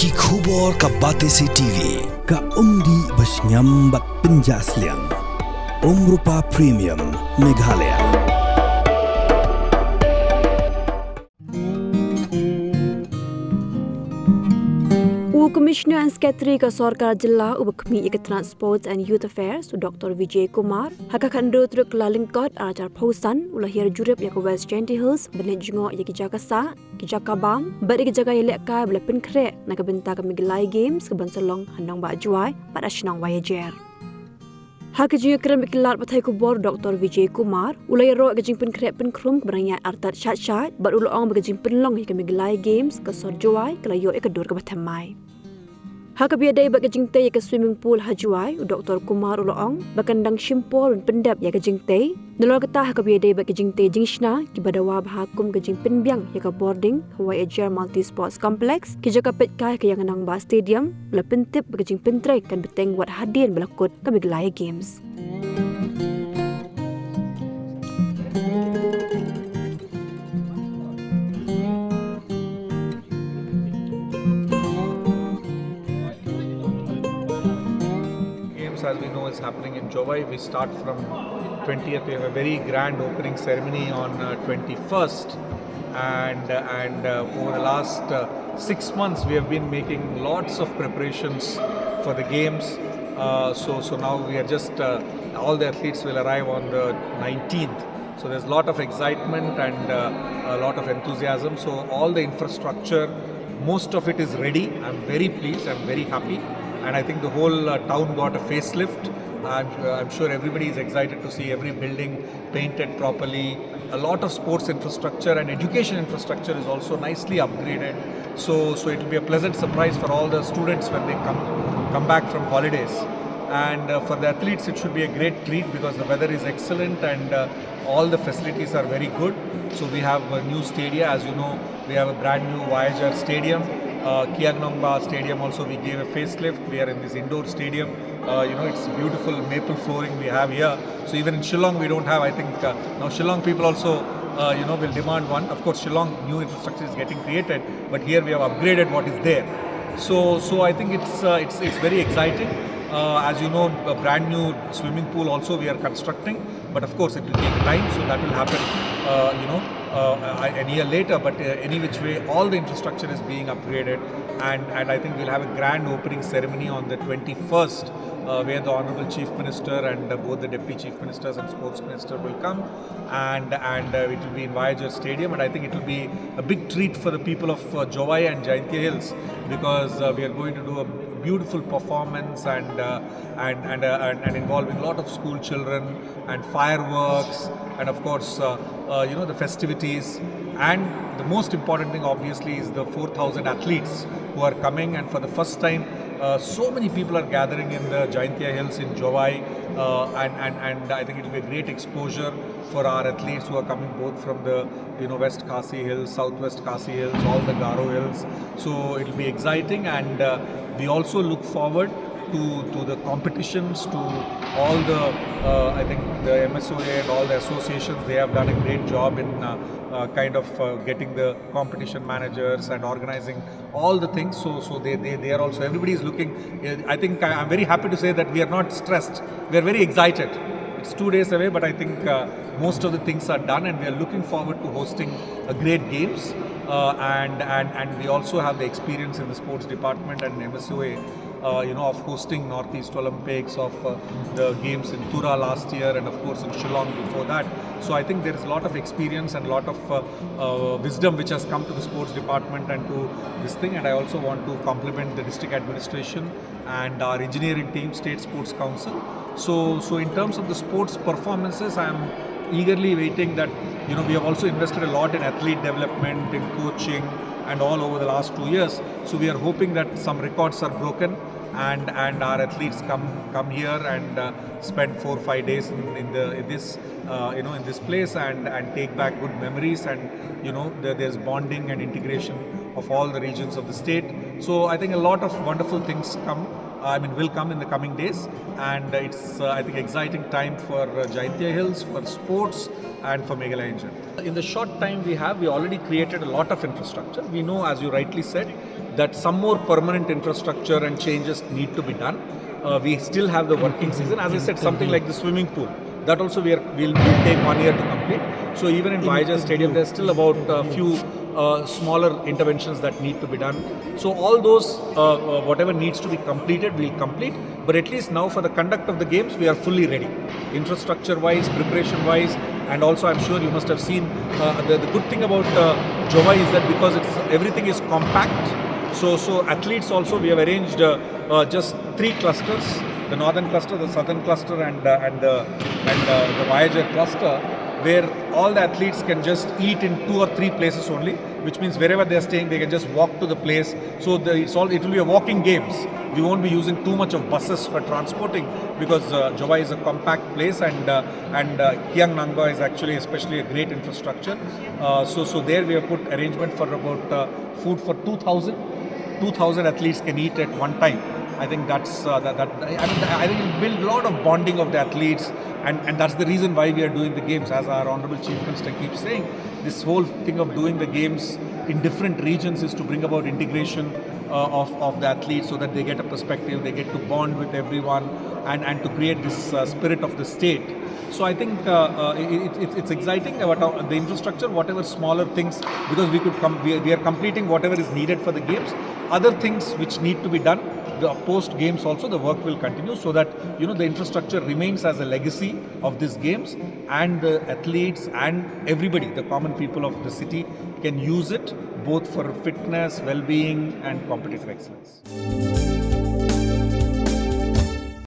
Ki khubor ka Batesi TV. Ka umdi basnyam bat penjaslian. Rupa Premium Meghalaya. Commissioner and Secretary ka Sarkar Jilla Ubakmi Ika Transport and Youth Affairs Dr. Vijay Kumar Haka Kando Truk Lalingkot Ajar Pausan Ula Hiar Jurip Yaka West Jaiñtia Hills Benet Jungo Yaki Jakasa Kijakabam Bari Jaga Yeleka Jingpynkhreh Nakabenta ka Miglai Games Kabansalong Handang Ba Juai Padashnang Wayajer Haka Jingya Kram Mikilar Batai Kubor Dr. Vijay Kumar Ula Yaro Ka Jingpynkhreh Penkrum Beranya Artat Shat But Ula Ong Baka Jingpynlong Yaka Miglai Games Ka Sor Juai Kalayo Ika Dur Ka Batamai Haka biadai baka Jingpynkhreh yaka swimming pool hajuai Dr. Kumar uloong bakandang shimpol pendap yaka Jingpynkhreh nalor kata haka biadai baka Jingpynkhreh jingshna ki badawa bahakum ka Jingpynkbyang yaka boarding Hawaii Ajar Multi Sports Complex ki jaka petkai ka yang nang ba stadium la pentip baka Jingpynkhreh kan beteng wat hadian belakot ka Miglaya Games as we know is happening in July. We start from 20th. We have a very grand opening ceremony on 21st, and over the last 6 months we have been making lots of preparations for the games. So now we are just all the athletes will arrive on the 19th. So there's a lot of excitement and a lot of enthusiasm. So all the infrastructure, most of it is ready. I'm very pleased. I'm very happy. And I think the whole town got a facelift. I'm sure everybody is excited to see every building painted properly. A lot of sports infrastructure and education infrastructure is also nicely upgraded. So it will be a pleasant surprise for all the students when they come back from holidays. And for the athletes, it should be a great treat because the weather is excellent and all the facilities are very good. So we have a new stadium. As you know, we have a brand new Voyager stadium. Kiagnongba Stadium also we gave a facelift. We are in this indoor stadium. It's beautiful maple flooring we have here. So even in Shillong we don't have. I think now Shillong people also will demand one. Of course Shillong new infrastructure is getting created, but here we have upgraded what is there. So I think it's very exciting. As you know, a brand new swimming pool also we are constructing, but of course it will take time. So that will happen. A year later, but any which way, all the infrastructure is being upgraded, and I think we'll have a grand opening ceremony on the 21st, where the Honourable Chief Minister and both the Deputy Chief Ministers and Sports Minister will come, and it will be in Voyager Stadium, and I think it will be a big treat for the people of Juai and Jaiñtia Hills because we are going to do a beautiful performance and involving a lot of school children and fireworks and of course the festivities, and the most important thing obviously is the 4,000 athletes who are coming, and for the first time so many people are gathering in the Jaiñtia Hills in Juai, and I think it will be a great exposure for our athletes who are coming both from the West Khasi Hills, Southwest Khasi Hills, all the Garo Hills. So it will be exciting, and we also look forward to the competitions, to all the I think the MSOA and all the associations. They have done a great job in getting the competition managers and organizing all the things. So they are also, everybody is looking. I think I'm very happy to say that we are not stressed. We are very excited. It's 2 days away, but I think most of the things are done, and we are looking forward to hosting a great games. And we also have the experience in the sports department and MSOA, of hosting Northeast Olympics, of the games in Tura last year, and of course in Shillong before that. So I think there is a lot of experience and a lot of wisdom which has come to the sports department and to this thing. And I also want to compliment the district administration and our engineering team, State Sports Council. So in terms of the sports performances, I am eagerly waiting that we have also invested a lot in athlete development, in coaching, and all over the last 2 years. So we are hoping that some records are broken, and our athletes come here and spend 4 or 5 days in this place and take back good memories, and there's bonding and integration of all the regions of the state. So I think a lot of wonderful things will come in the coming days, and it's I think exciting time for Jaiñtia Hills, for sports, and for Meghalaya in general. In the short time we already created a lot of infrastructure. We know, as you rightly said, that some more permanent infrastructure and changes need to be done. We still have the working season. As I said, something like the swimming pool, that also we'll take 1 year to complete. So even in Vijay Stadium, there's still about a few smaller interventions that need to be done. So all those, whatever needs to be completed, we'll complete. But at least now for the conduct of the games, we are fully ready. Infrastructure-wise, preparation-wise, and also I'm sure you must have seen the good thing about Jova is that because everything is compact. So athletes also, we have arranged just 3 clusters: the northern cluster, the southern cluster, and the Vijay cluster, where all the athletes can just eat in 2 or 3 places only, which means wherever they are staying, they can just walk to the place. So it will be a walking games. We won't be using too much of buses for transporting because Jova is a compact place, and Kiang Nangba is actually especially a great infrastructure. So there we have put arrangement for about food for 2,000 athletes can eat at one time. I think that's I think it will build a lot of bonding of the athletes, and that's the reason why we are doing the games. As our Honorable Chief Minister keeps saying, this whole thing of doing the games in different regions is to bring about integration of the athletes, so that they get a perspective, they get to bond with everyone, and to create this spirit of the state. So I think it's exciting about the infrastructure, whatever smaller things, because we are completing whatever is needed for the games. Other things which need to be done, the post games also, the work will continue, so that the infrastructure remains as a legacy of these games, and the athletes and everybody, the common people of the city, can use it both for fitness, well-being, and competitive excellence.